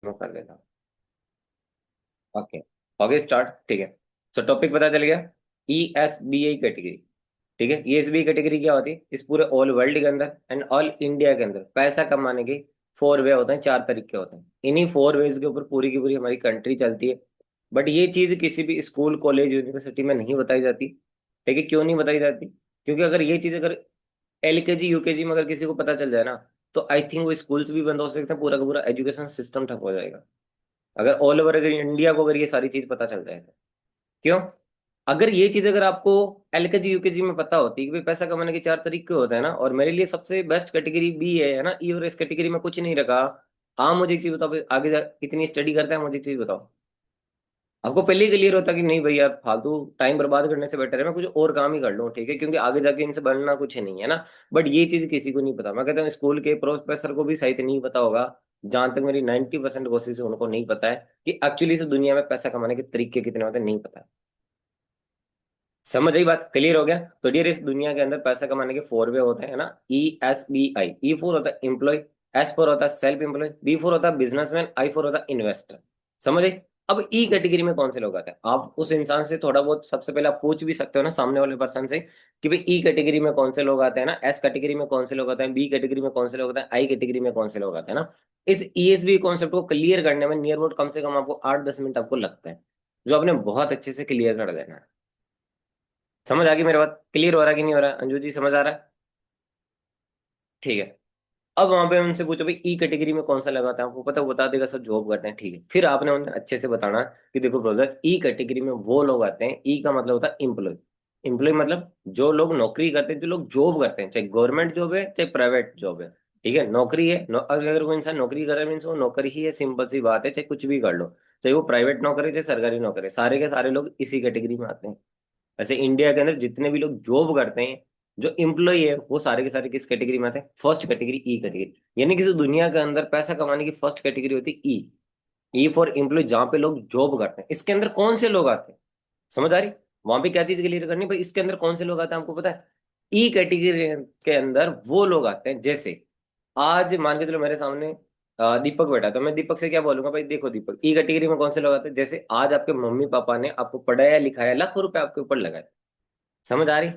मैं कर लेता हूँ। Okay, okay start. ठीक है, सो टॉपिक पता चल गया। E S B I category. ठीक है, ई एस बी कैटेगरी क्या होती है? इस पूरे ऑल वर्ल्ड के अंदर एंड ऑल इंडिया के अंदर पैसा कमाने के फोर वे होते हैं, चार तरीके होते हैं। इन्हीं फोर वेज के ऊपर पूरी की पूरी हमारी कंट्री चलती है। बट ये चीज किसी भी स्कूल कॉलेज यूनिवर्सिटी में नहीं बताई जाती। ठीक है, क्यों नहीं बताई जाती? क्योंकि अगर ये चीज अगर एलकेजी यूकेजी में अगर किसी को पता चल जाए ना, तो आई थिंक वो स्कूल्स भी बंद हो सकते हैं, पूरा का पूरा एजुकेशन सिस्टम ठप हो जाएगा। अगर ऑल ओवर अगर इंडिया को अगर ये सारी चीज पता चल जाए तो। क्यों? अगर ये चीज अगर आपको एलकेजी यूकेजी में पता होती कि भाई पैसा कमाने के चार तरीके होते हैं ना, और मेरे लिए सबसे बेस्ट कैटेगरी बी है ना, ई, और इस कैटेगरी में कुछ नहीं रखा। हाँ, मुझे एक चीज बताओ भाई, आगे कितनी स्टडी करता है, मुझे एक चीज बताओ। आपको पहले ही क्लियर होता कि नहीं भैया, फालतू टाइम बर्बाद करने से बेटर है मैं कुछ और काम ही कर लूँ। ठीक है, क्योंकि आगे जाके इनसे बनना कुछ नहीं है ना। बट ये चीज किसी को नहीं पता। मैं कहता हूँ स्कूल के प्रोफेसर को भी शायद नहीं पता होगा। जहां तक मेरी 90% कोशिश है, उनको नहीं पता है कि एक्चुअली इस दुनिया में पैसा कमाने के तरीके कितने होते हैं, नहीं पता। समझ आई बात? क्लियर हो गया? तो डियर, इस दुनिया के अंदर पैसा कमाने के फोर वे होते हैं ना, E S B I. E for होता है एम्प्लॉय, एस फोर होता है सेल्फ एम्प्लॉय, बी फोर होता है बिजनेसमैन, आई फोर होता है इन्वेस्टर। समझ आई? अब ई कैटेगरी में कौन से लोग आते हैं, आप उस इंसान से थोड़ा बहुत सबसे पहले आप पूछ भी सकते हो ना, सामने वाले पर्सन से, कि भाई ई कैटेगरी में कौन से लोग आते हैं ना, एस कैटेगरी में कौन से लोग आते हैं, बी कैटेगरी में कौन से लोग आते हैं, आई कैटेगरी में कौन से लोग आते हैं ना। इस ईएसबी कॉन्सेप्ट को क्लियर करने में नियर अबाउट कम से कम आपको 8-10 मिनट आपको लगता है, जो आपने बहुत अच्छे से क्लियर कर देना है। समझ आ गई मेरे बात? क्लियर हो रहा है कि नहीं हो रहा है? अंजू जी समझ आ रहा है? ठीक है। अब वहां पे उनसे पूछो भाई ई कैटेगरी में कौन सा लगाता है, आपको पता है, वो बता देगा सर जॉब करते हैं। ठीक है, फिर आपने उन्हें अच्छे से बताना कि देखो ब्रदर, ई कैटेगरी में वो लोग आते हैं, ई का मतलब होता है इम्प्लॉय। इम्प्लॉय मतलब जो लोग नौकरी करते हैं, जो लोग जॉब करते हैं, चाहे गवर्नमेंट जॉब है चाहे प्राइवेट जॉब है। ठीक है, नौकरी है अगर कोई इंसान नौकरी कर रहा है मीन्स वो नौकरी ही है, सिंपल सी बात है, चाहे कुछ भी कर लो। चाहे वो प्राइवेट नौकरी चाहे सरकारी नौकरी, सारे के सारे लोग इसी कैटेगरी में आते हैं। वैसे इंडिया के अंदर जितने भी लोग जॉब करते हैं, जो एम्प्लॉय है, वो सारे के सारे किस कैटेगरी में आते हैं? फर्स्ट कैटेगरी, ई कैटेगरी। यानी किसी दुनिया के अंदर पैसा कमाने की फर्स्ट कैटेगरी होती है ई। ई फॉर एम्प्लॉय, जहां पे लोग जॉब करते हैं। इसके अंदर कौन से लोग आते हैं? समझ आ रही? वहां पे क्या चीज क्लियर करनी भाई, इसके अंदर कौन से लोग आते हैं आपको पता है? ई कैटेगरी के अंदर वो लोग आते हैं, जैसे आज मान के चलो मेरे सामने दीपक बैठा है, तो मैं दीपक से क्या बोलूंगा, भाई देखो दीपक, ई कैटेगरी में कौन से लोग आते हैं? जैसे आज आपके मम्मी पापा ने आपको पढ़ाया लिखाया, लाखों रुपए आपके ऊपर लगाए। समझ आ रही?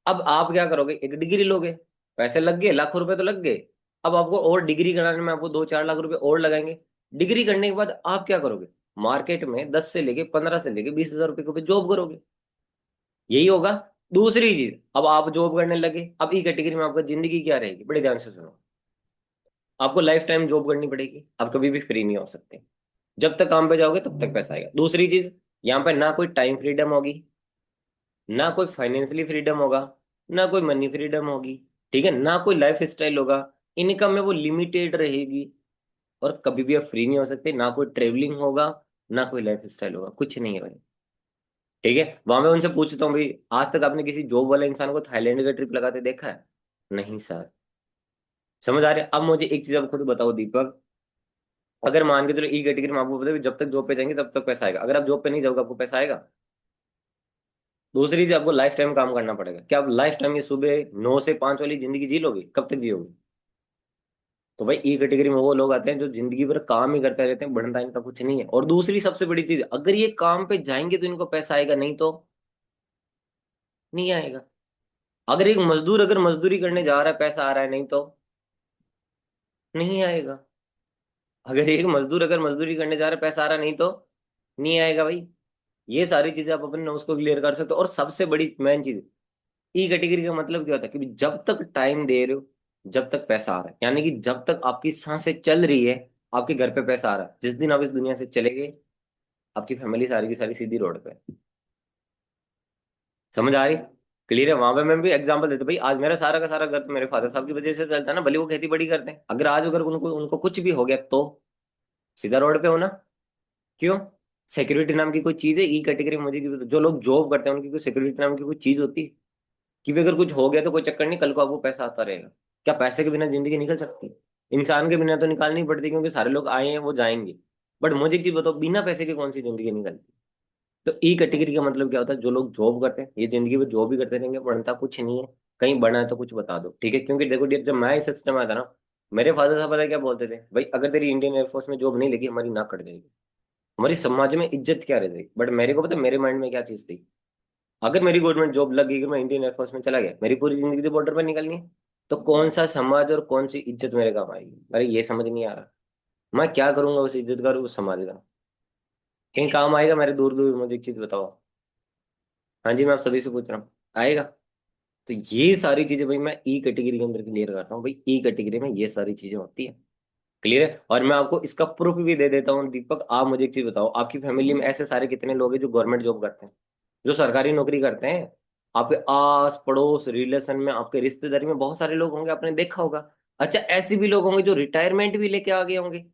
अब आप क्या करोगे, एक डिग्री लोगे, पैसे लग गए, लाखों रुपए तो लग गए। अब आपको और डिग्री कराने में आपको 2-4 लाख रुपए और लगाएंगे। डिग्री करने के बाद आप क्या करोगे? मार्केट में 10 से लेके 15 से लेके 20 हजार रुपए के ऊपर जॉब करोगे। यही होगा। दूसरी चीज, अब आप जॉब करने लगे, अब ई कैटेगरी में आपका जिंदगी क्या रहेगी, बड़े ध्यान से सुनो। आपको लाइफ टाइम जॉब करनी पड़ेगी, आप कभी भी फ्री नहीं हो सकते। जब तक काम पे जाओगे तब तक पैसा आएगा। दूसरी चीज, यहाँ पे ना कोई टाइम फ्रीडम होगी, ना कोई फाइनेंशियली फ्रीडम होगा, ना कोई मनी फ्रीडम होगी। ठीक है, ना कोई लाइफ स्टाइल होगा। इनकम में वो लिमिटेड रहेगी, और कभी भी आप फ्री नहीं हो सकते। ना कोई ट्रेवलिंग होगा, ना कोई लाइफ स्टाइल होगा, कुछ नहीं है भाई। ठीक है, वहां मैं उनसे पूछता हूँ भाई, आज तक आपने किसी जॉब वाले इंसान को थाईलैंड का ट्रिप लगाते देखा है? नहीं सर। समझ आ रहे? अब मुझे एक चीज आप खुद बताओ दीपक, अगर मान के चलो ई कैटेगरी में आपको पता है कि जब तक जॉब पे जाएंगे तब तक पैसा आएगा, अगर आप जॉब पे नहीं जाओगे आपको पैसा आएगा? दूसरी चीज, आपको लाइफ टाइम काम करना पड़ेगा। क्या आप लाइफ टाइम ये सुबह 9 से 5 वाली जिंदगी जी लोगे? कब तक जियोगे? तो भाई ई कैटेगरी में वो लोग आते हैं जो जिंदगी भर काम ही करते रहते हैं, बढ़ता इनका कुछ नहीं है। और दूसरी सबसे बड़ी चीज, अगर ये काम पे जाएंगे तो इनको पैसा आएगा, नहीं तो नहीं आएगा। अगर एक मजदूर अगर मजदूरी करने जा रहा है, पैसा आ रहा है, नहीं तो नहीं आएगा। अगर एक मजदूर अगर मजदूरी करने जा रहा है, पैसा आ रहा है, नहीं तो नहीं आएगा भाई। ये सारी चीजें आप अपने नोट्स को क्लियर कर सकते हो। और सबसे बड़ी मेन चीज, ई कैटेगरी का मतलब क्या होता है कि जब तक टाइम दे रहे हो, जब तक पैसा आ रहा है, यानी कि जब तक आपकी सांसें चल रही है, आपके घर पे पैसा आ रहा है। जिस दिन आप इस दुनिया से चले गए, आपकी फैमिली सारी की सारी सीधी रोड पे है। समझ आ रही? क्लियर है? वहां पे मैं भी एग्जांपल देता हूँ, भाई आज मेरा सारा का सारा घर तो मेरे फादर साहब की वजह से चलता है ना, भले वो खेती बड़ी करते हैं। अगर आज अगर उनको उनको कुछ भी हो गया तो सीधा रोड पे होना। क्यों? सिक्योरिटी नाम की कोई चीज है ई कैटेगरी में? मुझे जो लोग जॉब करते हैं उनकी कोई सिक्योरिटी नाम की कोई चीज होती है? कि भी अगर कुछ हो गया तो कोई चक्कर नहीं, कल को आपको पैसा आता रहेगा। क्या पैसे के बिना जिंदगी निकल सकती? इंसान के बिना तो निकालनी पड़ती, क्योंकि सारे लोग आए हैं वो जाएंगे। बट मुझे एक चीज बताओ, बिना पैसे के कौन सी जिंदगी निकलती? तो ई कैटेगरी का मतलब क्या होता है? जो लोग जॉब करते हैं, ये जिंदगी में जॉब भी करते रहेंगे, बनता कुछ नहीं है। कहीं बना है तो कुछ बता दो। ठीक है, क्योंकि देखो डियर, जब मैं इस सिस्टम में आया था ना, मेरे फादर साहब पता है क्या बोलते थे, भाई अगर तेरी इंडियन एयरफोर्स में जॉब नहीं लगी हमारी नाक कट जाएगी, हमारी समाज में इज्जत क्या रह जाएगी। बट मेरे को पता है मेरे माइंड में क्या चीज थी, अगर मेरी गवर्नमेंट जॉब लग गई, अगर मैं इंडियन एयरफोर्स में चला गया, मेरी पूरी जिंदगी तो बॉर्डर पर निकलनी है, तो कौन सा समाज और कौन सी इज्जत मेरे काम आएगी। अरे ये समझ नहीं आ रहा, मैं क्या करूंगा उस इज्जत का और उस समाज का, कहीं काम आएगा मेरे? दूर दूर मुझे एक चीज बताओ। हाँ जी, मैं आप सभी से पूछ रहा हूँ, आएगा? तो ये सारी चीजें भाई मैं ई कैटेगरी के अंदर क्लियर करता हूँ, भाई ई कैटेगरी में ये सारी चीजें होती है। क्लियर है? और मैं आपको इसका प्रूफ भी दे देता हूँ दीपक, आप मुझे एक चीज बताओ, आपकी फैमिली में ऐसे सारे कितने लोग हैं जो गवर्नमेंट जॉब करते हैं, जो सरकारी नौकरी करते हैं? आपके आस पड़ोस रिलेशन में, आपके रिश्तेदारी में बहुत सारे लोग होंगे, आपने देखा होगा। अच्छा, ऐसे भी लोग होंगे जो रिटायरमेंट भी लेके आ गए होंगे।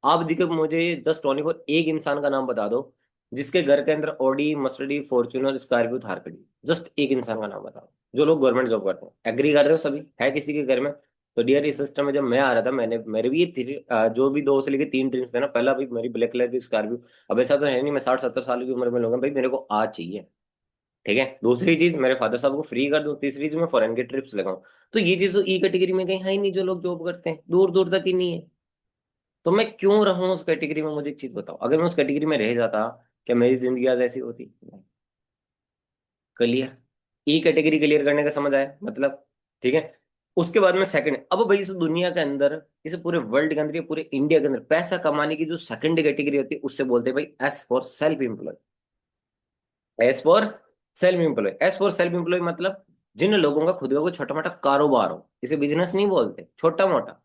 आप दीपक मुझे जस्ट ओनली फॉर एक इंसान का नाम बता दो जिसके घर के अंदर Audi Mercedes Fortuner Scorpio Thar खड़ी, जस्ट एक इंसान का नाम बताओ जो लोग गवर्नमेंट जॉब करते हैं। एग्री कर रहे हो सभी? है किसी के घर में? तो डियर, इस सिस्टम में जब मैं आ रहा था, मैंने मेरे भी ये जो भी 2 से लेके 3 ड्रीम्स थे ना, पहला भाई मेरी ब्लैक कलर की स्कॉर्पियो। अब ऐसा तो है नहीं मैं 60-70 साल की उम्र में लूंगा, भाई मेरे को आज चाहिए। ठीक है, दूसरी चीज मेरे फादर साहब को फ्री कर दूं, तीसरी चीज मैं फॉरेन की ट्रिप्स लगाऊं। तो ये चीज तो ई कैटेगरी में कहीं है ही नहीं, जो लोग जॉब करते हैं दूर दूर तक ही नहीं है। तो मैं क्यों रहूं उस कैटेगरी में? मुझे एक चीज बताओ, अगर मैं उस कैटेगरी में रह जाता, क्या मेरी जिंदगी आज ऐसी होती? क्लियर? ई कैटेगरी क्लियर करने का समझ आया मतलब? ठीक है। उसके बाद में सेकंड, अब भाई इस दुनिया के अंदर, इस पूरे वर्ल्ड के अंदर, ये पूरे इंडिया के अंदर पैसा कमाने की जो सेकंड कैटेगरी होती है उससे बोलते हैं भाई S for self employ. S for self employ, S for self employ मतलब जिन लोगों का खुद का कोई छोटा मोटा कारोबार हो, इसे बिजनेस नहीं बोलते, छोटा मोटा,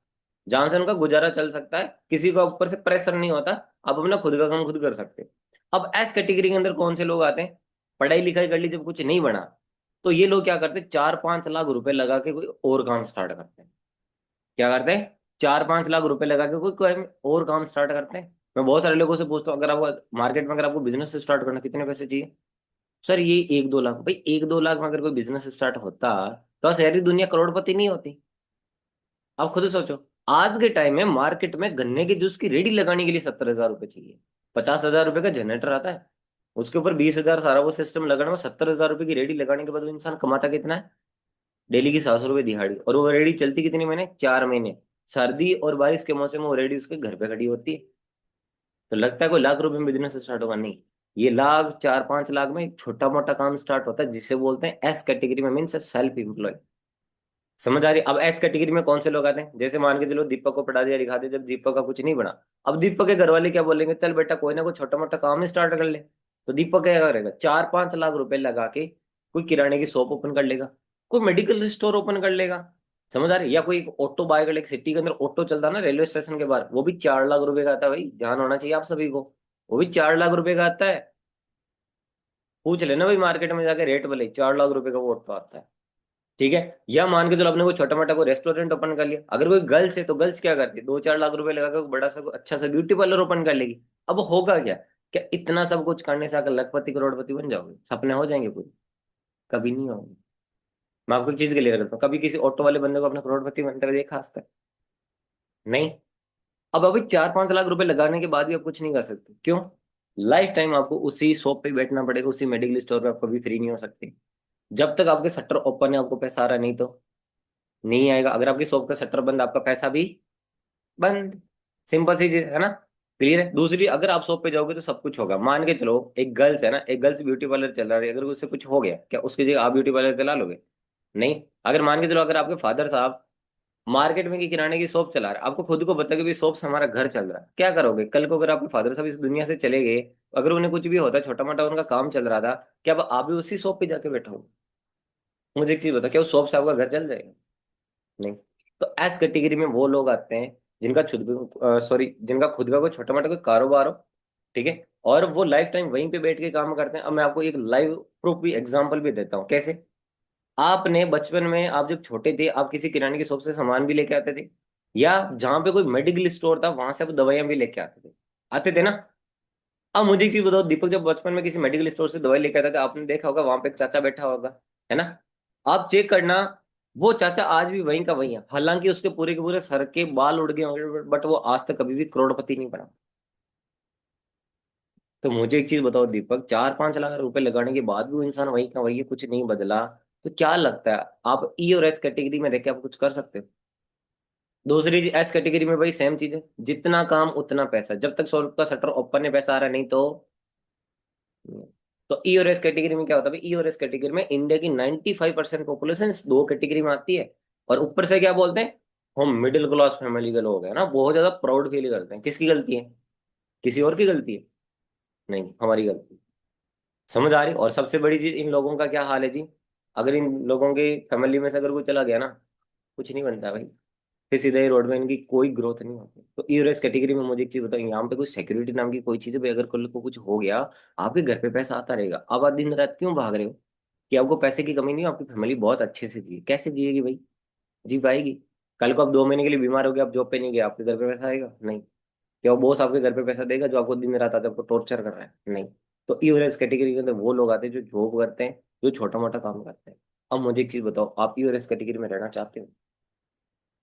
जहां से उनका गुजारा चल सकता है, किसी का ऊपर से प्रेशर नहीं होता, आप अपना खुद का काम खुद कर सकते हैं। अब एस कैटेगरी के अंदर कौन से लोग आते हैं? पढ़ाई लिखाई कर ली, जब कुछ नहीं बना, तो ये लोग क्या करते हैं, 4-5 लाख रुपए लगा के कोई और काम स्टार्ट करते हैं। क्या करते हैं? 4-5 लाख रुपए लगा के कोई कोई और काम स्टार्ट करते हैं। मैं बहुत सारे लोगों से पूछता हूँ, अगर आपको मार्केट में, अगर आपको बिजनेस स्टार्ट करना कितने पैसे चाहिए? सर ये 1-2 लाख। भाई 1-2 लाख में अगर कोई बिजनेस स्टार्ट होता, तो सारी दुनिया करोड़पति नहीं होती। आप खुद सोचो, आज के टाइम में मार्केट में गन्ने के जूस की रेडी लगाने के लिए 70,000 रुपए चाहिए। 50,000 रुपए का जनरेटर आता है, उसके ऊपर 20,000 सारा वो सिस्टम लगाने में, 70,000 रुपए की रेडी लगाने के बाद वो इंसान कमाता कितना है? डेली की 700 रुपए दिहाड़ी। और वो रेडी चलती कितनी महीने? 4 महीने। सर्दी और बारिश के मौसम में वो रेडी उसके घर पे खड़ी होती है। तो लगता है कोई लाख रुपए में बिजनेस स्टार्ट होगा? नहीं। ये लाख 4-5 लाख में एक छोटा मोटा काम स्टार्ट होता है, जिसे बोलते हैं एस कैटेगरी में, मीन सेल्फ एम्प्लॉय। समझ आ रही? अब एस कैटेगरी में कौन से लोग आते हैं? जैसे मान के चलो दीपक को पढ़ा दिया लिखा दिया, जब दीपक का कुछ नहीं बना, अब दीपक के घर वाले क्या बोलेंगे, चल बेटा कोई ना कोई छोटा मोटा काम ही स्टार्ट कर ले। तो दीपक क्या करेगा? 4-5 लाख रुपए लगा के कोई किराने की शॉप ओपन कर लेगा, कोई मेडिकल स्टोर ओपन कर लेगा। समझ आ रही? या कोई एक ऑटो बाय कर लेगा, सिटी के अंदर ऑटो चलता है ना रेलवे स्टेशन के बाहर, वो भी 4 लाख रुपए का आता है। भाई ध्यान होना चाहिए आप सभी को, वो भी 4 लाख रुपए का आता है। पूछ लेना भाई मार्केट में जाके रेट, भले 4 लाख रुपए का वो ऑटो आता है। ठीक है। या मान के चलो आपने कोई छोटा मोटा कोई रेस्टोरेंट ओपन कर लिया, अगर कोई गर्ल्स है तो गर्ल्स क्या करती है, 2-4 लाख रुपए लगा के कोई बड़ा सा कोई अच्छा सा ब्यूटी पार्लर ओपन कर लेगी। अब होगा क्या? क्या इतना सब कुछ करने से आकर लखपति करोड़पति बन जाओगे? सपने हो जाएंगे पूरे? कभी नहीं होंगे। मैं आपको एक चीज क्लियर करता हूँ, कभी किसी ऑटो वाले बंदे को अपना करोड़पति बनते हुए देखा आज तक? नहीं। अब अभी 4-5 लाख रुपए लगाने के बाद भी आप कुछ नहीं कर सकते, क्यों? लाइफ टाइम आपको उसी शॉप पे बैठना पड़ेगा, उसी मेडिकल स्टोर पे, आप कभी फ्री नहीं हो सकते। जब तक आपके शटर ओपन है आपको पैसा आ रहा, नहीं तो नहीं आएगा। अगर आपकी शॉप का शटर बंद, आपका पैसा भी बंद। सिंपल सी चीज है ना? क्लियर है? दूसरी, अगर आप शॉप पे जाओगे तो सब कुछ होगा। मान के चलो एक गर्ल्स है ना, एक गर्ल्स ब्यूटी पार्लर चला रही है, अगर उससे कुछ हो गया, क्या उसकी जगह आप ब्यूटी पार्लर चला लोगे? नहीं। अगर मान के चलो अगर आपके फादर साहब मार्केट में की किराने की शॉप चला रहे, आपको खुद को पता है कि भाई शॉप से हमारा घर चल रहा है, क्या करोगे कल को? अगर आपके फादर साहब इस दुनिया से चले गए, अगर उन्हें कुछ भी होता, छोटा मोटा उनका काम चल रहा था, क्या अब आप भी उसी शॉप पे जाके बैठोगे? मुझे एक चीज बता, क्या उस शॉप से आपका घर चल जाएगा? नहीं। तो एस कैटेगरी में वो लोग आते हैं जिनका जिनका खुद का कोई छोटा मोटा कोई कारोबार हो। ठीक है। और वो लाइफ टाइम वहीं पे बैठ के काम करते हैं। अब मैं आपको एक लाइव प्रूफ भी, एग्जांपल भी देता हूँ कैसे। आपने बचपन में, आप जब छोटे थे, आप किसी किराने की शॉप से सामान भी लेके आते थे, या जहां पे कोई मेडिकल स्टोर था वहां से आप दवाइयां भी लेके आते थे ना? अब मुझे एक चीज बताओ दीपक, जब बचपन में किसी मेडिकल स्टोर से दवाई लेके आता था, आपने देखा होगा वहां पे एक चाचा बैठा होगा, है ना? आप चेक करना, वो चाचा आज भी वहीं का वहीं है, हालांकि उसके पूरे के पूरे सर के बाल उड़ गए होंगे, बट वो आज तक कभी भी करोड़पति नहीं बना। तो मुझे एक चीज बताओ दीपक, 4-5 लाख रुपए लगाने के बाद भी वो इंसान वहीं का वहीं है, कुछ नहीं बदला, तो क्या लगता है आप ई और एस कैटेगरी में रह के आप कुछ कर सकते हो? दूसरी चीज एस कैटेगरी में भाई सेम चीज है, जितना काम उतना पैसा, जब तक शॉप का शटर ओपन है पैसा आ रहा है, नहीं तो ई और एस कैटेगरी में क्या होता है भाई, ई और एस कैटेगरी में इंडिया की 95% पॉपुलेशन इस दो कैटेगरी में आती है। और ऊपर से क्या बोलते हैं, हम मिडिल क्लास फैमिली के लोग हैं ना, बहुत ज्यादा प्राउड फील करते हैं। किसकी गलती है? किसी और की गलती है? नहीं, हमारी गलती। समझ आ रही? और सबसे बड़ी चीज, इन लोगों का क्या हाल है जी, अगर इन लोगों की फैमिली में से अगर कोई चला गया ना, कुछ नहीं बनता भाई, फिर सीधे ही रोड में इनकी कोई ग्रोथ नहीं होती। तो ईआरएस कैटेगरी में मुझे एक चीज बताओ, यहाँ पे कोई सिक्योरिटी नाम की कोई चीज है भाई? अगर कल को कुछ हो गया, आपके घर पे पैसा आता रहेगा। अब आप दिन रात क्यों भाग रहे हो? कि आपको पैसे की कमी नहीं है, आपकी फैमिली बहुत अच्छे से जिए। कैसे जिएगी भाई? जी पाएगी? कल को आप 2 महीने के लिए बीमार हो गए, आप जॉब पे नहीं गए, आपके घर पे पैसा आएगा? नहीं। क्या वो बॉस आपके घर पे पैसा देगा जो आपको दिन रात आते आपको टॉर्चर कर रहा है? नहीं। तो ईआरएस कैटेगरी के अंदर वो लोग आते हैं जो जॉब करते हैं, जो छोटा मोटा काम करते हैं। अब मुझे एक चीज बताओ, आप ईआरएस कैटेगरी में रहना चाहते हो?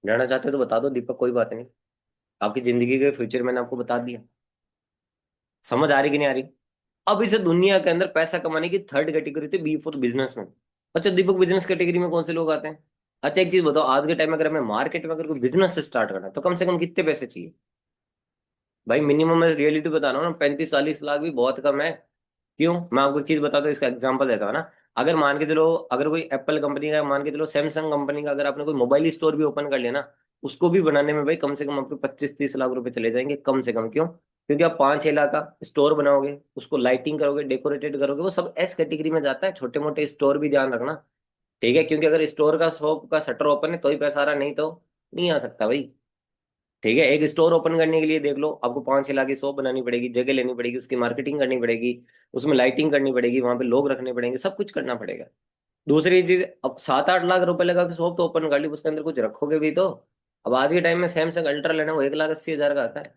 रहना चाहते हो तो बता दो दीपक, कोई बात नहीं। आपकी जिंदगी के फ्यूचर मैंने आपको बता दिया। समझ आ रही कि नहीं आ रही? अब इसे दुनिया के अंदर पैसा कमाने की थर्ड कैटेगरी थी, बी फॉर बिजनेसमैन। अच्छा दीपक, बिजनेस कैटेगरी में कौन से लोग आते हैं? अच्छा एक चीज बताओ, आज के टाइम में अगर हमें मार्केट में अगर कोई बिजनेस स्टार्ट करना है तो कम से कम कितने पैसे चाहिए? भाई मिनिमम, मैं रियलिटी बता रहा हूँ ना, 35-40 लाख भी बहुत कम है। क्यों? मैं आपको एक चीज बता दूं, इसका एग्जांपल देता हूँ ना। अगर मान के चलो, अगर कोई एप्पल कंपनी का, मान के चलो सैमसंग कंपनी का, अगर आपने कोई मोबाइल स्टोर भी ओपन कर लिया ना, उसको भी बनाने में भाई कम से कम आपको 25-30 लाख रुपए चले जाएंगे, कम से कम। क्यों? क्योंकि आप 5-6 लाख का स्टोर बनाओगे, उसको लाइटिंग करोगे, डेकोरेटेड करोगे, वो सब एस कैटेगरी में जाता है। छोटे मोटे स्टोर भी ध्यान रखना, ठीक है? क्योंकि अगर स्टोर का शॉप का शटर ओपन है तो ही पैसा आ रहा, नहीं तो नहीं आ सकता भाई। ठीक है? एक स्टोर ओपन करने के लिए देख लो, आपको 5-6 लाख की शॉप बनानी पड़ेगी, जगह लेनी पड़ेगी, उसकी मार्केटिंग करनी पड़ेगी, उसमें लाइटिंग करनी पड़ेगी, वहां पे लोग रखने पड़ेंगे, सब कुछ करना पड़ेगा। दूसरी चीज, अब 7-8 लाख रुपए लगा के शॉप तो ओपन कर ली, उसके अंदर कुछ रखोगे भी तो। अब आज के टाइम में सैमसंग अल्ट्रा लेना, वो 1,80,000 का आता है।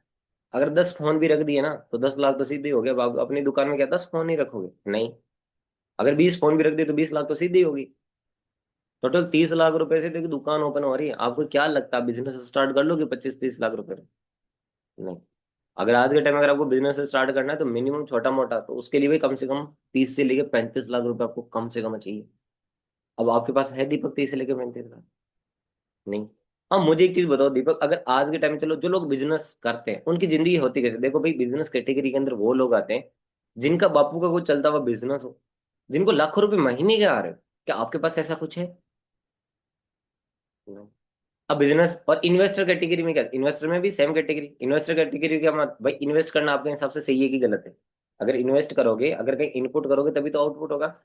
अगर 10 फोन भी रख दिए ना तो 10 लाख तो सीधे ही हो गया। अब आप अपनी दुकान में क्या 10 फोन ही रखोगे? नहीं। अगर 20 फोन भी रख दिए तो 20 लाख तो सीधे ही होगी। टोटल 30 लाख रुपए से देखिए दुकान ओपन हो रही है। आपको क्या लगता है बिजनेस स्टार्ट कर लोगे 25-30 लाख रुपए में? नहीं। अगर आज के टाइम में अगर आपको बिजनेस स्टार्ट करना है तो मिनिमम छोटा मोटा तो उसके लिए भी कम से कम 30 से लेके 35 लाख रुपए आपको कम से कम चाहिए। अब आपके पास है दीपक 30 से लेके 35 लाख? नहीं। अब मुझे एक चीज बताओ दीपक, अगर आज के टाइम में चलो जो लोग बिजनेस करते हैं उनकी जिंदगी होती कैसे? देखो भाई, बिजनेस कैटेगरी के अंदर वो लोग आते हैं जिनका बापू का कोई चलता हुआ बिजनेस हो, जिनको लाखों रुपए महीने के आ रहे हो। क्या आपके पास ऐसा कुछ है? नहीं। अब बिजनेस और इन्वेस्टर कैटेगरी में क्या, इन्वेस्टर में भी सेम कैटेगरी। इन्वेस्टर कैटेगरी क्या मत भाई, इन्वेस्ट करना आपके हिसाब से सही है कि गलत है? अगर इन्वेस्ट करोगे, अगर कहीं इनपुट करोगे तभी तो आउटपुट होगा।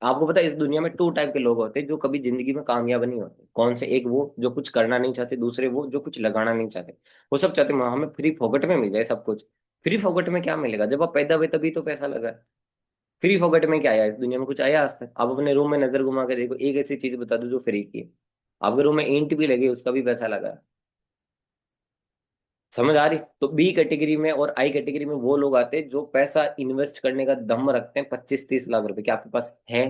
आपको पता है इस दुनिया में 2 टाइप के लोग होते हैं जो कभी जिंदगी में कामयाब नहीं होते। कौन से? एक वो जो कुछ करना नहीं चाहते, दूसरे वो जो कुछ लगाना नहीं चाहते। वो सब चाहते हैं हमें फ्री फोकट में मिल जाए सब कुछ। फ्री फोकट में क्या मिलेगा? जब आप पैदा हुए तभी तो पैसा लगा है। फ्री फोकट में क्या आया इस दुनिया में? कुछ आया आज तक? आप अपने रूम में नजर घुमा के देखो, एक ऐसी चीज बता दो जो फ्री की है। आपके रूम में ईंट भी लगी, उसका भी पैसा लगा है। समझ आ रही? तो बी कैटेगरी में और आई कैटेगरी में वो लोग आते हैं जो पैसा इन्वेस्ट करने का दम रखते हैं, 25-30 लाख रुपए। क्या आपके पास है?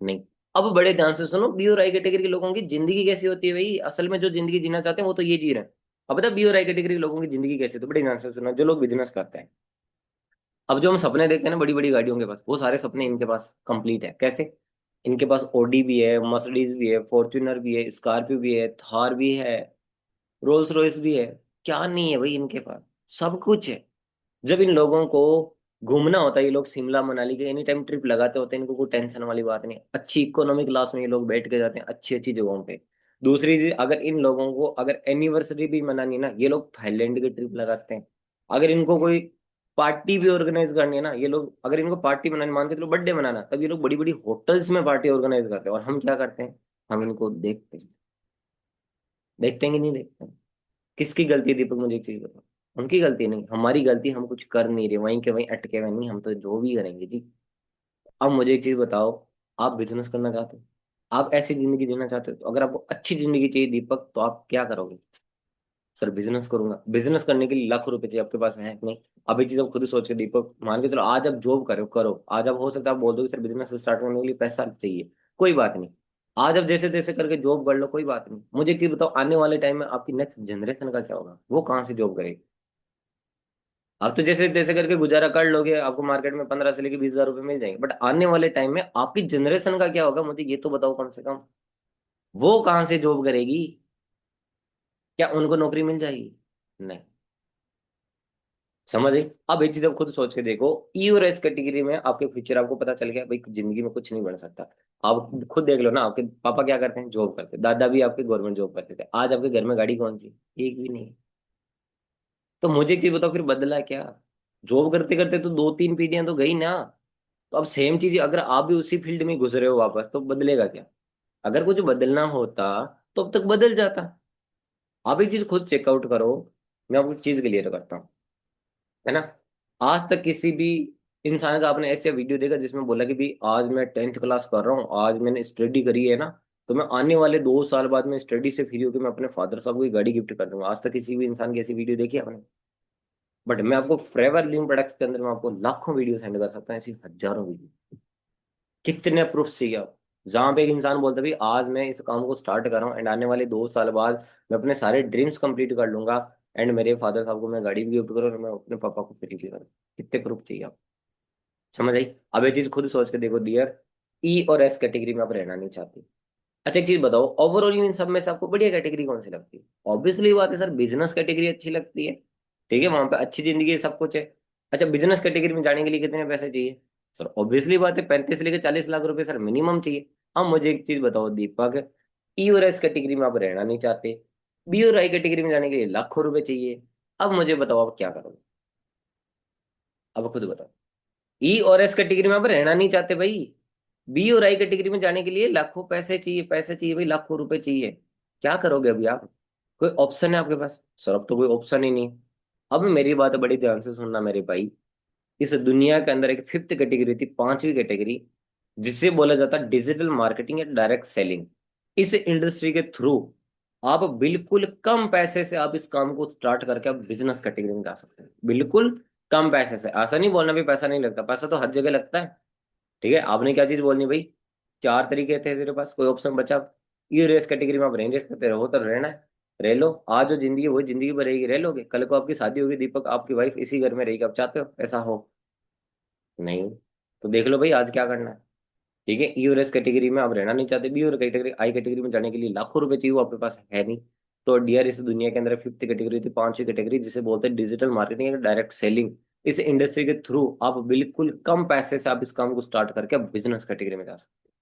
नहीं। अब बड़े ध्यान से सुनो, बी और आई कैटेगरी के लोगों की जिंदगी कैसी होती है भाई, असल में जो जिंदगी जीना चाहते हैं वो तो ये जी रहे हैं। अब बता बी और आई कैटेगरी के लोगों की जिंदगी कैसी है, तो बड़े ध्यान से सुनो, जो लोग बिजनेस करते हैं। अब जो हम सपने देखते हैं ना बड़ी बड़ी गाड़ियों के पास, वो सारे सपने इनके पास कंप्लीट है। कैसे? इनके पास ओडी भी है, मर्सिडीज भी है, फॉर्च्यूनर भी है, स्कॉर्पियो भी है, थार भी है, रोल्स रॉयस भी है। क्या नहीं है भाई इनके पास? सब कुछ है। जब इन लोगों को घूमना होता है, ये लोग शिमला मनाली के एनी टाइम ट्रिप लगाते होते हैं, इनको कोई टेंशन वाली बात नहीं। अच्छी इकोनॉमिक क्लास में ये लोग बैठ के जाते हैं अच्छी अच्छी जगहों पे। दूसरी चीज, अगर इन लोगों को अगर एनिवर्सरी भी मनानी है ना, ये लोग थाईलैंड की ट्रिप लगाते हैं। अगर इनको कोई पार्टी भी ऑर्गेनाइज करनी है ना, ये लोग अगर इनको पार्टी मनानी, मान के चलो बर्थडे मनाना, तब ये लोग बड़ी बड़ी होटल्स में पार्टी ऑर्गेनाइज करते हैं। और हम क्या करते हैं? हम इनको देखते हैं। देखते हैं कि नहीं देखते हैं? किसकी गलती है दीपक, मुझे एक चीज बताओ। उनकी गलती नहीं, हमारी गलती, हम कुछ कर नहीं रहे, वहीं के वहीं अटके हुए। नहीं, हम तो जो भी करेंगे जी। अब मुझे एक चीज बताओ, आप बिजनेस करना चाहते हो, आप ऐसी जिंदगी जीना चाहते हो, तो अगर आपको अच्छी जिंदगी चाहिए दीपक, तो आप क्या करोगे? सर बिजनेस करूंगा। बिजनेस करने के लिए लाखों रुपए चाहिए, आपके पास है नहीं? अब ये चीज आप खुद ही सोच के दीपक, मान के चलो आज आप जॉब करो करो, आज आप हो सकता है आप बोल दो कि सर बिजनेस स्टार्ट करने के लिए पैसा चाहिए, कोई बात नहीं। आज आप जैसे तैसे करके जॉब कर लो, कोई बात नहीं। मुझे एक चीज बताओ, आने वाले टाइम में आपकी नेक्स्ट जनरेशन का क्या होगा? वो कहाँ से जॉब करेगी? आप तो जैसे तैसे करके गुजारा कर लोगे, आपको मार्केट में 15 से लेके 20 हजार रुपए मिल जाएंगे, बट आने वाले टाइम में आपकी जनरेशन का क्या होगा? मुझे ये तो बताओ कम से कम, वो कहाँ से जॉब करेगी? क्या उनको नौकरी मिल जाएगी? नहीं। समझ गए? अब एक चीज आप खुद सोच के देखो, ई और एस कैटेगरी में आपके फ्यूचर आपको पता चल गया भाई, जिंदगी में कुछ नहीं बन सकता। आप खुद देख लो ना, आपके पापा क्या करते हैं, जॉब करते हैं, दादा भी आपके गवर्नमेंट जॉब करते थे, आज आपके घर में गाड़ी कौन सी? एक भी नहीं। तो मुझे एक चीज बताओ, फिर बदला क्या? जॉब करते करते तो दो तीन पीढ़ियां तो गई ना। तो अब सेम चीज अगर आप भी उसी फील्ड में घुस रहे हो वापस, तो बदलेगा क्या? अगर कुछ बदलना होता तो अब तक बदल जाता। आप एक चीज खुद चेकआउट करो। मैं आपको एक चीज क्लियर करता हूँ, है ना। आज तक किसी भी इंसान का आपने ऐसे वीडियो देखा जिसमें बोला कि भाई आज मैं 10th क्लास कर रहा हूँ, आज मैंने स्टडी करी है ना, तो मैं आने वाले 2 साल बाद में स्टडी से फ्री होकर मैं अपने फादर साहब को एक गाड़ी गिफ्ट कर दूंगा? आज तक किसी भी इंसान की ऐसी वीडियो देखी है आपने? बट मैं आपको फ्रेवर लिविंग प्रोडक्ट्स के अंदर मैं आपको लाखों वीडियो सेंड कर सकता हूँ, ऐसी हजारों वीडियो। कितने प्रूफ चाहिए आप? जहां पे एक इंसान बोलता है भाई आज मैं इस काम को स्टार्ट कर रहा हूँ एंड आने वाले 2 साल बाद मैं अपने सारे ड्रीम्स कंप्लीट कर लूंगा, एंड मेरे फादर साहब को मैं गाड़ी भी गिफ्ट करूँ और मैं अपने पापा को फ्री भी करूँ। कितने प्रूफ चाहिए आप? समझ आई? अब ये चीज खुद सोच के देखो डियर, ई और एस कैटेगरी में आप रहना नहीं चाहते। अच्छा एक चीज बताओ, ओवरऑल इन सब में से आपको बढ़िया कैटेगरी कौन सी लगती है? ऑब्वियसली बात है सर, बिजनेस कैटेगरी अच्छी लगती है। ठीक है, वहां पे अच्छी जिंदगी है, सब कुछ है। अच्छा बिजनेस कैटेगरी में जाने के लिए कितने पैसे चाहिए? सर ऑब्वियसली बात है, 35 से लेकर 40 लाख रुपए सर मिनिमम चाहिए। अब मुझे एक चीज बताओ दीपक, ई और एस कैटेगरी में आप रहना नहीं चाहते, बी और आई कैटेगरी में जाने के लिए लाखों रुपए चाहिए। अब मुझे बताओ आप क्या करोगे? अब खुद बताओ। ई और एस कैटेगरी में आप रहना नहीं चाहते भाई, बी और आई कैटेगरी में जाने के लिए लाखों पैसे चाहिए, पैसे चाहिए भाई, लाखों रुपए चाहिए। क्या करोगे अभी आप? कोई ऑप्शन है आपके पास? सर अब तो कोई ऑप्शन ही नहीं है। अब मेरी बात बड़ी ध्यान से सुनना मेरे भाई। इस दुनिया के अंदर एक फिफ्थ कैटेगरी थी, पांचवी कैटेगरी, जिसे बोला जाता है डिजिटल मार्केटिंग या डायरेक्ट सेलिंग। इस इंडस्ट्री के थ्रू आप बिल्कुल कम पैसे से आप इस काम को स्टार्ट करके आप बिजनेस कैटेगरी में जा सकते हैं, बिल्कुल कम पैसे से। ऐसा नहीं बोलना भी पैसा नहीं लगता, पैसा तो हर जगह लगता है। ठीक है, आपने क्या चीज बोलनी भाई? चार तरीके थे तेरे पास, कोई ऑप्शन बचा? ये रेस कैटेगरी में आप रेंज करते रहो तो रहना है, रह लो। आज जो जिंदगी है, वही जिंदगी पर रहेगी, रह लोगे। कल को आपकी शादी होगी दीपक, आपकी वाइफ इसी घर में रहेगी, आप चाहते हो ऐसा हो? नहीं। तो देख लो भाई आज क्या करना है। ठीक है, ई और एस कैटेगरी में आप रहना नहीं चाहते, बी और कैटेगरी आई कैटेगरी में जाने के लिए लाखों रुपए चाहिए, वो आपके पास है नहीं। तो डियर, इस दुनिया के अंदर फिफ्थ कैटेगरी थी, पांचवी कैटेगरी, जिसे बोलते हैं डिजिटल मार्केटिंग या डायरेक्ट सेलिंग। इस इंडस्ट्री के थ्रू आप बिल्कुल कम पैसे से आप इस काम को स्टार्ट करके आप बिजनेस कैटेगरी में जा सकते हैं।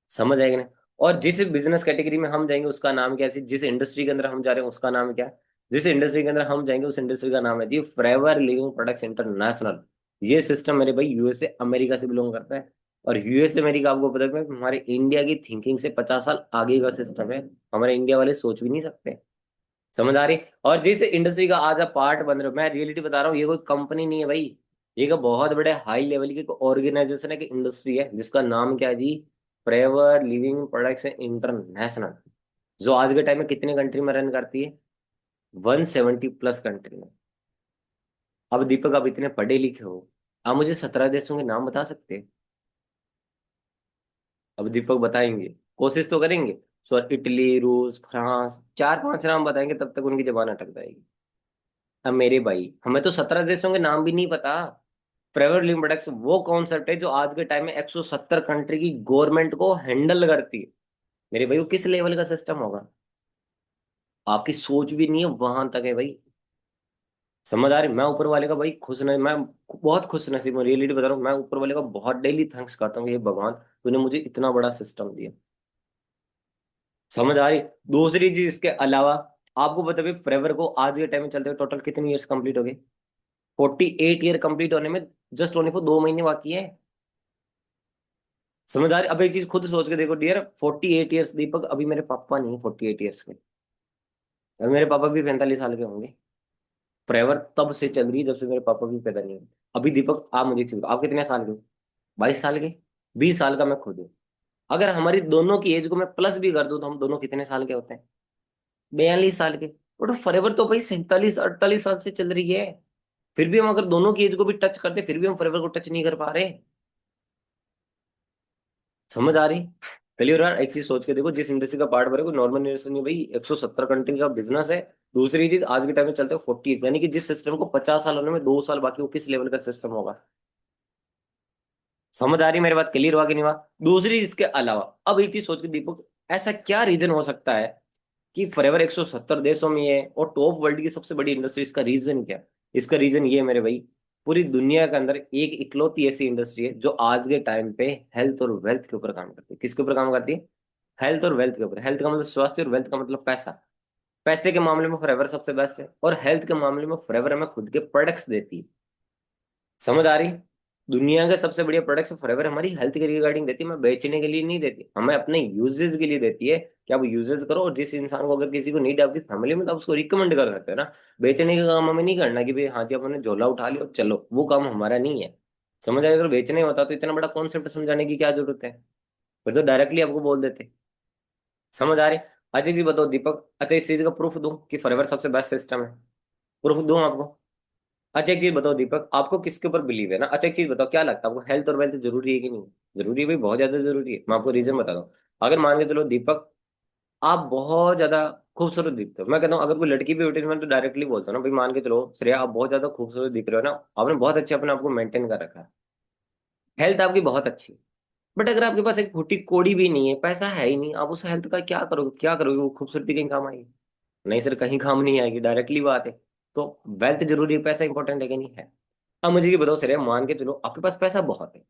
समझ आएगा ना? और जिस बिजनेस कैटेगरी में हम जाएंगे उसका नाम क्या है, जिस इंडस्ट्री के अंदर हम जा रहे हैं उसका नाम क्या है? जिस इंडस्ट्री के अंदर हम जाएंगे उस इंडस्ट्री का नाम है जी फॉरएवर लिविंग प्रोडक्ट्स इंटरनेशनल। ये सिस्टम मेरे भाई यूएसए अमेरिका से बिलोंग करता है। और यूएसए अमेरिका आपको पता है हमारे इंडिया की थिंकिंग से 50 साल आगे का सिस्टम है। हमारे इंडिया वाले सोच भी नहीं सकते। समझ आ रही? और जिस इंडस्ट्री का आज आप पार्ट बन रहे हो, मैं रियलिटी बता रहा हूँ, ये कोई कंपनी नहीं है भाई। ये का बहुत बड़े हाई लेवल की ऑर्गेनाइजेशन है, कि इंडस्ट्री है, जिसका नाम क्या है जी? Forever living products international. जो आज के टाइम में कितने कंट्री में रन करती है? 170+ कंट्री में। अब दीपक आप इतने पढ़े लिखे हो, आप मुझे 17 देशों के नाम बता सकते हैं? अब दीपक बताएंगे, कोशिश तो करेंगे। सर इटली, रूस, फ्रांस, चार पांच नाम बताएंगे तब तक उनकी जबान अटक जाएगी। अब मेरे भाई हमें तो 17 देशों के नाम भी नहीं पता। ट्रेवल लिमिटेक्स वो कॉन्सेप्ट है जो आज के टाइम में 170 कंट्री की गवर्नमेंट को हैंडल करती है। मेरे भाई वो किस लेवल का सिस्टम होगा? आपकी सोच भी नहीं है वहां तक है भाई। समझ आ रही? मैं ऊपर वाले का भाई मैं बहुत खुश नसीब हूँ, रियलिटी बता रहा हूँ। मैं ऊपर वाले का बहुत डेली थैंक्स करता हूँ कि हे भगवान, तूने मुझे इतना बड़ा सिस्टम दिया। समझ आ रही? दूसरी चीज इसके अलावा, आपको बता भाई फ्रेवर को आज के टाइम में चलते हुए टोटल कितने ईयर्स कंप्लीट हो गए? 48 ईयर कंप्लीट होने में जस्ट ओनली फॉर 2 महीने बाकी है। समझ आ रही? अब एक चीज खुद सोच के देखो डियर, 48 ईयर्स दीपक, अभी मेरे पापा नहीं 48 ईयर्स के, अभी मेरे पापा भी 45 साल के होंगे। फॉरएवर तब से चल रही है जब से मेरे पापा भी पैदा नहीं हुए। अभी दीपक आप मुझे एक चीज बताओ, आप कितने साल के हो? 22 साल के? 20 साल का मैं खुद हूँ। अगर हमारी दोनों की एज को मैं प्लस भी कर दूं तो हम दोनों कितने साल के होते हैं? 42 साल के। बट फॉरएवर तो भाई 47 48 साल से चल रही है। फिर भी हम अगर दोनों की एज को भी टच करते फिर भी हम फॉरएवर को टच नहीं कर पा रहे। समझ आ रही? क्लियर यार? एक चीज सोच के देखो, जिस इंडस्ट्री का पार्ट भरे कोई नॉर्मल इंडस्ट्री नहीं भाई, 170 कंट्री का बिजनेस है। दूसरी चीज आज के टाइम में चलते हैं 48, यानी कि जिस सिस्टम को 50 साल होने में 2 साल बाकी, वो किस लेवल का सिस्टम होगा? समझ आ रही मेरी बात? क्लियर हुआ कि नहीं हुआ? दूसरी इसके अलावा अब एक चीज सोच के दीपक, ऐसा क्या रीजन हो सकता है कि फॉरएवर 170 देशों में है और टॉप वर्ल्ड की सबसे बड़ी इंडस्ट्री। इसका रीजन क्या है? इसका रीजन ये है मेरे भाई, पूरी दुनिया के अंदर एक इकलौती ऐसी इंडस्ट्री है जो आज के टाइम पे हेल्थ और वेल्थ के ऊपर काम करती है। किसके ऊपर काम करती है? हेल्थ और वेल्थ के ऊपर। हेल्थ का मतलब स्वास्थ्य और वेल्थ का मतलब पैसा। पैसे के मामले में फॉरएवर सबसे बेस्ट है, और हेल्थ के मामले में फॉरएवर हमें खुद के प्रोडक्ट्स देती है। समझ आ रही? दुनिया के सबसे बढ़िया प्रोडक्ट्स फॉरएवर हमारी हेल्थ के रिगार्डिंग देती है, हमें बेचने के लिए नहीं देती, हमें अपने यूजेस के लिए देती है कि आप यूजेस करो। और जिस इंसान को, अगर किसी को नीड है आपकी फैमिली में, तो आप उसको रिकमेंड कर सकते हैं ना। बेचने का काम हमें नहीं करना कि भाई हाँ जी आपने झोला उठा लिया और चलो, वो काम हमारा नहीं है। समझ आए? अगर बेचने होता तो इतना बड़ा कॉन्सेप्ट समझाने की क्या जरूरत है? फिर तो डायरेक्टली आपको बोल देते। समझ आ रही? अच्छा जी बताओ दीपक, अच्छा इस चीज का प्रूफ दूं कि फॉरएवर सबसे बेस्ट सिस्टम है? प्रूफ दूं आपको? अच्छा एक चीज बताओ दीपक, आपको किसके ऊपर बिलीव है ना? अच्छा एक चीज बताओ, क्या लगता है आपको, हेल्थ और वेल्थ जरूरी है कि नहीं? जरूरी है भाई, बहुत ज्यादा जरूरी है। मैं आपको रीजन बता दूं। अगर मान के चलो दीपक, आप बहुत ज्यादा खूबसूरत दिखते हो, मैं कहता हूँ अगर कोई लड़की भी उठे, मैं तो डायरेक्टली बोलता हूँ ना भाई, मान के चलो श्रेया आप बहुत ज्यादा खूबसूरत दिख रहे हो ना, आपने बहुत अच्छे अपने आप को मेंटेन कर रखा है, हेल्थ आपकी बहुत अच्छी है। बट अगर आपके पास एक फूटी कोड़ी भी नहीं है, पैसा है ही नहीं, आप उस हेल्थ का क्या करोगे? क्या करोगे? वो खूबसूरती कहीं काम आएगी? नहीं सर, कहीं काम नहीं आएगी, डायरेक्टली बात है। तो वेल्थ जरूरी है, पैसा इंपॉर्टेंट है कि नहीं है? अब मुझे ये बताओ सर, मान के चलो आपके पास पैसा बहुत है,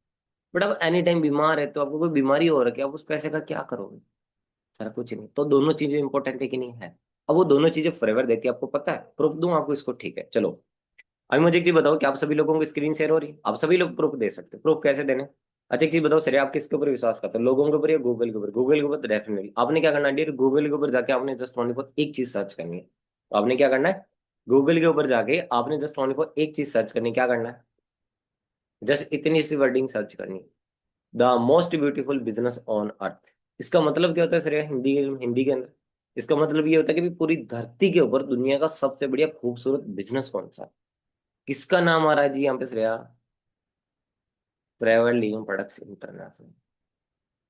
बट आप एनी टाइम बीमार है, तो आपको कोई बीमारी हो रखी है, आप उस पैसे का क्या करोगे? सर कुछ नहीं। तो दोनों चीजें इंपॉर्टेंट है कि नहीं है? अब वो दोनों चीजें फॉरएवर देती है, आपको पता है। प्रूफ दूं आपको इसको? ठीक है चलो। अभी मुझे एक चीज बताओ कि आप सभी लोगों को स्क्रीन शेयर हो रही है, आप सभी लोग प्रूफ दे सकते हो। प्रूफ कैसे देने? अच्छा एक चीज बताओ सर, आप किसके ऊपर विश्वास करते हो, लोगों के ऊपर या गूगल के ऊपर? गूगल के ऊपर तो डेफिनेटली। आपने क्या करना है डियर, गूगल के ऊपर जाके आपने जस्ट ओनली फॉर एक चीज सर्च करनी है। तो आपने क्या करना है? गूगल के ऊपर जाके आपने जस्ट ओनली फॉर एक चीज सर्च करनी है। क्या करना है? जस्ट इतनी सी वर्डिंग सर्च करनी है, the most beautiful business on earth. इसका मतलब क्या होता है श्रेया, हिंदी के अंदर इसका मतलब ये होता है कि भी पूरी धरती के ऊपर दुनिया का सबसे बढ़िया खूबसूरत बिजनेस कौन सा है? किसका नाम आ रहा है जी यहाँ पे Shreya? Travel leave products international.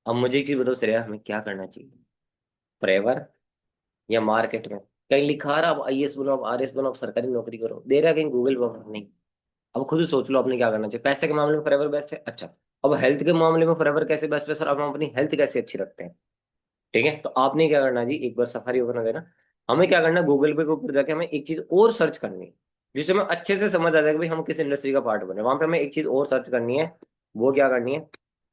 अब मुझे एक चीज बताओ श्रेया, हमें क्या करना चाहिए? फ्रेवर या मार्केट में कहीं लिखा रहा आप आईएएस बनो, आप आरएस बनो, आप सरकारी नौकरी करो, दे रहा है कहीं गूगल पर? नहीं। अब खुद ही सोच लो आपने क्या करना चाहिए। पैसे के मामले में फॉरएवर बेस्ट है, अच्छा। अब हेल्थ के मामले में फॉरएवर कैसे बेस्ट है सर? अब हम अपनी हेल्थ कैसे अच्छी रखते हैं? ठीक है, तो आपने क्या करना जी, एक बार सफारी ओपन देना। हमें क्या करना, गूगल पे के ऊपर जाके हमें एक चीज और सर्च करनी है, जिससे हमें अच्छे से समझ आ जाएगा भाई हम किस इंडस्ट्री का पार्ट बने। वहां पे हमें एक चीज और सर्च करनी है। वो क्या करनी है?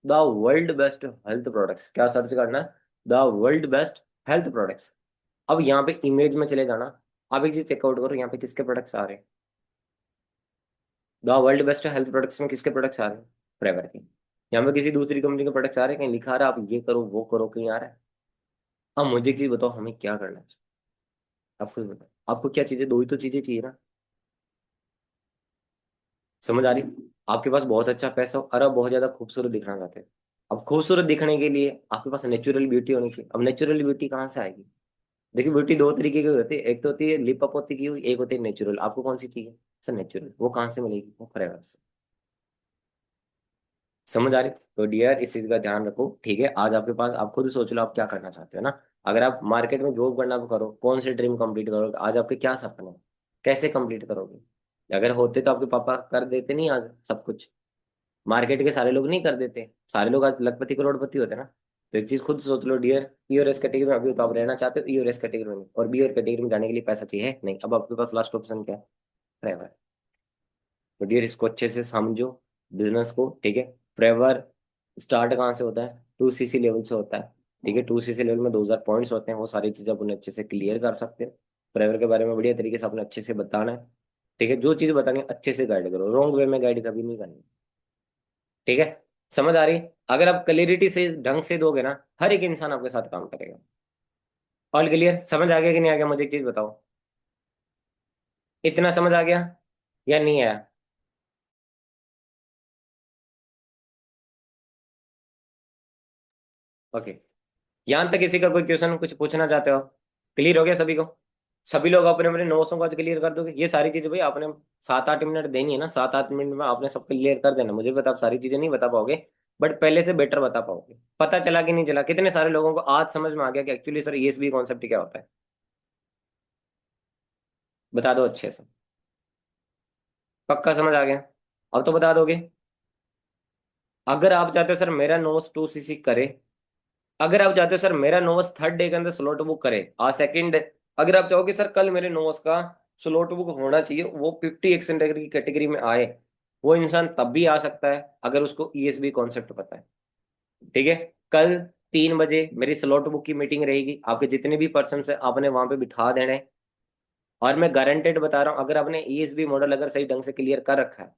The world best health products. क्या सर्च करना है? The world best health products. अब यहाँ पे इमेज में चले जाना। आप एक चीज चेकआउट करो, यहाँ पे किसके प्रोडक्ट्स आ रहे हैं? The world best health products में किसके प्रोडक्ट्स आ रहे हैं? फ्रेवर के। यहाँ पे किसी दूसरी कंपनी के प्रोडक्ट्स आ रहे हैं? कहीं लिखा रहा है आप ये करो वो करो, कहीं आ रहा है? अब मुझे एक चीज बताओ, हमें क्या करना है? आप खुद बताओ, आपको क्या चीजें, दो ही तो चीजें चाहिए ना? समझ आ रही? आपके पास बहुत अच्छा पैसा हो और आप बहुत ज्यादा खूबसूरत दिखना चाहते हैं। अब खूबसूरत दिखने के लिए आपके पास नेचुरल ब्यूटी होनी चाहिए। अब नेचुरल ब्यूटी कहाँ से आएगी? देखिए ब्यूटी दो तरीके की होती है, एक तो होती है लिप अप होती की हुई, एक होती है नेचुरल। आपको कौन सी चाहिए? Sir natural. वो कहाँ से मिलेगी? वो फॉरएवर से। समझ आ रही? तो डियर इस चीज का ध्यान रखो, ठीक है? आज आपके पास, आप खुद सोच लो आप क्या करना चाहते हो ना। अगर आप मार्केट में जॉब करना करो, कौन से ड्रीम कंप्लीट करोगे? आज आपके क्या सपने हैं? कैसे कंप्लीट करोगे? अगर होते तो आपके पापा कर देते नहीं आज सब कुछ? मार्केट के सारे लोग नहीं कर देते, सारे लोग आज लखपति करोड़पति होते ना। तो एक चीज खुद सोच लो डियर, ई और एस कैटेगरी में अभी तो आप रहना चाहते हो, ई और एस कैटेगरी में, और बी और कैटेगरी में जाने के लिए पैसा चाहिए नहीं। अब आपके पास लास्ट ऑप्शन क्या है? ड्राइवर। तो डियर इसको अच्छे से समझो, बिजनेस को, ठीक है? फ्रेवर स्टार्ट कहाँ से होता है? 2cc लेवल से होता है, ठीक है? 2cc लेवल में 2000 पॉइंट्स होते हैं, वो सारी चीजें अपन अच्छे से क्लियर कर सकते हैं। फ्रेवर के बारे में बढ़िया तरीके से अपने अच्छे से बताना है, ठीक है? जो चीज बतानी है अच्छे से गाइड करो, रॉन्ग वे में गाइड कभी नहीं करनी, ठीक है? समझ आ रही है? अगर आप क्लियरिटी से ढंग से दोगे ना, हर एक इंसान आपके साथ काम करेगा। All clear? समझ आ गया कि नहीं आ गया? मुझे एक चीज बताओ, इतना समझ आ गया या नहीं आया? ओके। यहां तक किसी का कोई क्वेश्चन कुछ पूछना चाहते हो? क्लियर हो गया सभी को? सभी लोग अपने अपने नोट्सों को आज क्लियर कर दोगे? ये सारी चीजें भाई आपने 7-8 मिनट देनी है ना, 7-8 मिनट में आपने सब क्लियर कर देना। मुझे बता, आप सारी चीजें नहीं बता पाओगे, बट पहले से बेटर बता पाओगे। पता चला कि नहीं चला? कितने सारे लोगों को आज समझ में आ गया कि एक्चुअली सर ईएसबी कॉन्सेप्ट क्या होता है? बता दो अच्छे से। पक्का समझ आ गया? अब तो बता दोगे? अगर आप चाहते हो सर मेरा नोट्स 2cc करे, अगर आप चाहते हो सर मेरा नोवस थर्ड डे के अंदर स्लॉट बुक करे, आज सेकंड, अगर आप चाहो कि सर कल मेरे नोवस का स्लॉट बुक होना चाहिए, वो 50 की कैटेगरी में आए, वो इंसान तब भी आ सकता है अगर उसको ईएसबी कॉन्सेप्ट पता है। ठीक है। कल 3 बजे मेरी स्लॉट बुक की मीटिंग रहेगी, आपके जितने भी पर्सन है आपने वहां पे बिठा देने हैं। और मैं गारंटेड बता रहा हूँ, अगर आपने ईएसबी मॉडल अगर सही ढंग से क्लियर कर रखा है,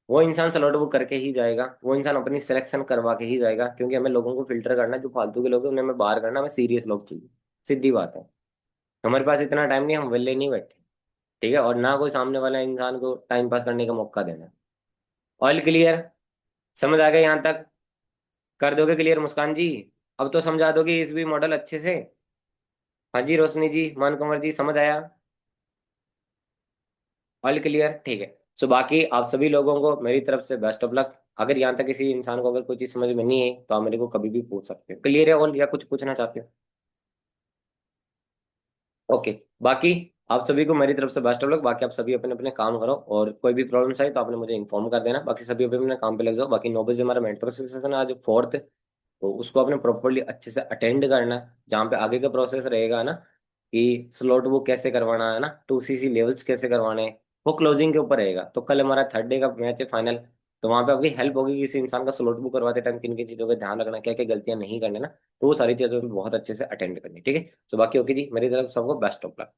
वो इंसान स्लॉट बुक करके ही जाएगा, वो इंसान अपनी सिलेक्शन करवा के ही जाएगा, क्योंकि हमें लोगों को फिल्टर करना है, जो फालतू के लोग हैं उन्हें हमें बाहर करना, हमें सीरियस लोग चाहिए। सीधी बात है। हमारे पास इतना टाइम नहीं, हम वेले नहीं बैठे। ठीक है, और ना कोई सामने वाला इंसान को टाइम पास करने का मौका देना। All clear? समझ आ गया यहाँ तक? कर दोगे क्लियर मुस्कान जी? अब तो समझा दोगे इस भी मॉडल अच्छे से? हाँ जी रोशनी जी, मान कुंवर जी, समझ आया? ऑल क्लियर, ठीक है। सो बाकी आप सभी लोगों को मेरी तरफ से बेस्ट ऑफ लक। अगर यहाँ तक किसी इंसान को अगर कोई चीज़ समझ में नहीं है तो आप मेरे को कभी भी पूछ सकते हो। क्लियर है ऑल, या कुछ पूछना चाहते हो? ओके। बाकी आप सभी को मेरी तरफ से बेस्ट ऑफ लक। बाकी आप सभी अपने अपने काम करो, और कोई भी प्रॉब्लम्स आई तो आपने मुझे इन्फॉर्म कर देना। बाकी सभी अपने अपने काम पे लग जाओ। बाकी 9 बजे हमारा मेंटर सेशन है आज, फोर्थ, तो उसको आपने प्रॉपरली अच्छे से अटेंड करना है, जहाँ पे आगे का प्रोसेस रहेगा ना, कि स्लॉट बुक कैसे करवाना है ना, 2CC लेवल्स कैसे करवाने हैं, वो क्लोजिंग के ऊपर रहेगा। तो कल हमारा थर्ड डे का मैच है फाइनल, तो वहाँ पे आपकी हेल्प होगी, किसी इंसान का स्लॉट बुक करवाते टाइम किन किन चीज़ों का ध्यान रखना, क्या क्या गलतियां नहीं करना ना, तो वो सारी चीज़ों को बहुत अच्छे से अटेंड करनी। ठीक है। तो बाकी ओके जी, मेरी तरफ सबको बेस्ट ऑफ लक।